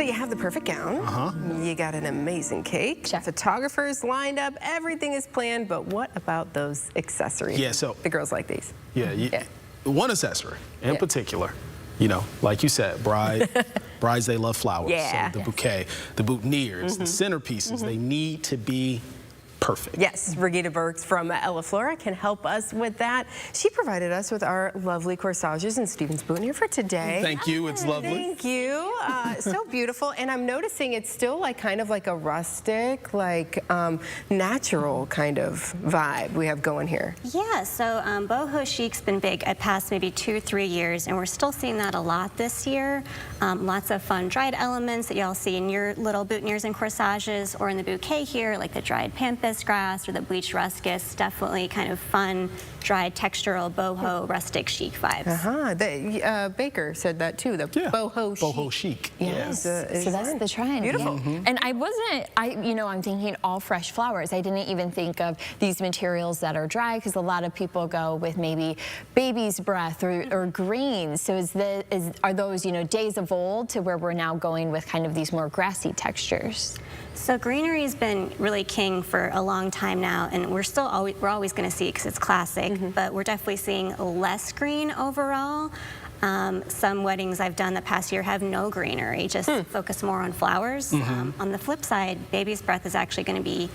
So you have the perfect gown. You got an amazing cake. Check. Photographers lined up. Everything is planned. But what about those accessories? Yeah, so the girls like these. Yeah. One accessory in particular. You know, like you said, brides, they love flowers. Yeah. So the bouquet, the boutonnieres, the centerpieces, they need to be perfect. Yes, Brigitta Burks from Ella Flora can help us with that. She provided us with our lovely corsages and Stephen's boutonniere for today. Thank you, it's lovely. Thank you. So beautiful. And I'm noticing it's still like kind of like a rustic, like natural kind of vibe we have going here. Yeah, so boho chic's been big at past maybe 2 or 3 years, and we're still seeing that a lot this year. Lots of fun dried elements that y'all see in your little boutonnieres and corsages, or in the bouquet here, like the dried pampas grass or the bleached ruscus. Definitely kind of fun, dried textural boho rustic chic vibes. Baker said that too, the boho chic. Yes. So that's the trend. Beautiful. Yeah. And I'm thinking all fresh flowers. I didn't even think of these materials that are dry, because a lot of people go with maybe baby's breath or greens. So are those, days of old to where we're now going with kind of these more grassy textures? So greenery has been really king for a long time now, and we're always going to see it because it's classic, but we're definitely seeing less green overall. Some weddings I've done the past year have no greenery, just focus more on flowers. On the flip side, baby's breath is actually going to be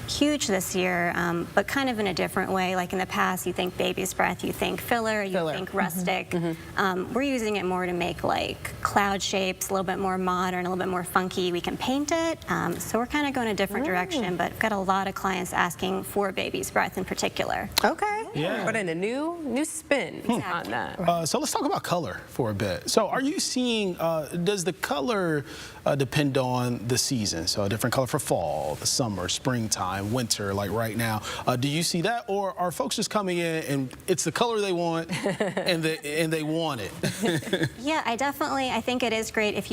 huge this year, but kind of in a different way. Like in the past, you think baby's breath, you think filler, you think rustic. We're using it more to make like cloud shapes, a little bit more modern, a little bit more funky. We can paint it, so we're kind of going a different direction, but I've got a lot of clients asking for baby's breath in particular. Okay. Yeah. But in a new spin on that. So let's talk about color for a bit. So are you seeing, does the color depend on the season? So a different color for fall, the summer, springtime, winter, like right now. Do you see that, or are folks just coming in and it's the color they want and they want it? Yeah, I think it is great if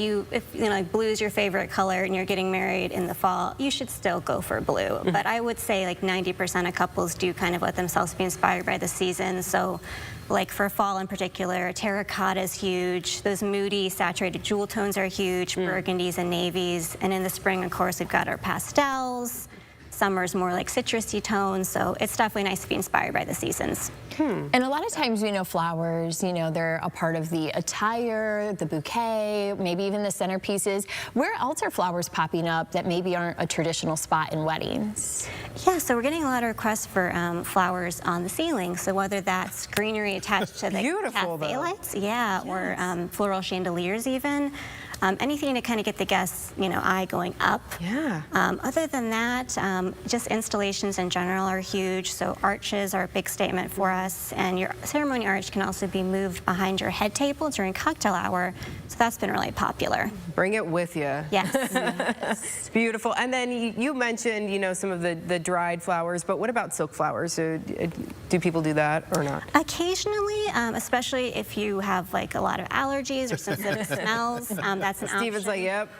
like blue is your favorite color and you're getting married in the fall, you should still go for blue. But I would say like 90% of couples do kind of let themselves be inspired by the season. So like for fall in particular, terracotta is huge. Those moody, saturated jewel tones are huge, burgundies and navies. And in the spring, of course, we've got our pastels. Summer's more like citrusy tones, so it's definitely nice to be inspired by the seasons. And a lot of times, flowers, they're a part of the attire, the bouquet, maybe even the centerpieces. Where else are flowers popping up that maybe aren't a traditional spot in weddings? Yeah, so we're getting a lot of requests for flowers on the ceiling. So whether that's greenery attached to the cafe lights, or floral chandeliers even. Anything to kind of get the guests, eye going up. Yeah. Other than that, just installations in general are huge. So arches are a big statement for us, and your ceremony arch can also be moved behind your head table during cocktail hour. So that's been really popular. Bring it with you. Yes. Beautiful. And then you mentioned, some of the dried flowers, but what about silk flowers? Do people do that or not? Occasionally, especially if you have like a lot of allergies or sensitive smells. That's an Stephen's option. like, yep.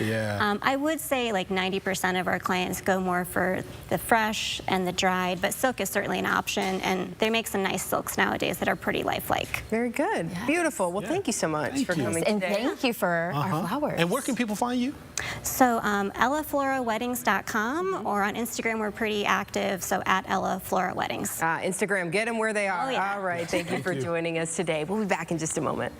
Yeah. I would say like 90% of our clients go more for the fresh and the dried, but silk is certainly an option, and they make some nice silks nowadays that are pretty lifelike. Very good. Yes. Beautiful. Well, thank you so much for coming and today. Thank you for our flowers. And where can people find you? So EllaFloraWeddings.com, or on Instagram we're pretty active, so at Ella Flora Weddings. Instagram, get them where they are. Oh, yeah. All right. Thank you for joining us today. We'll be back in just a moment.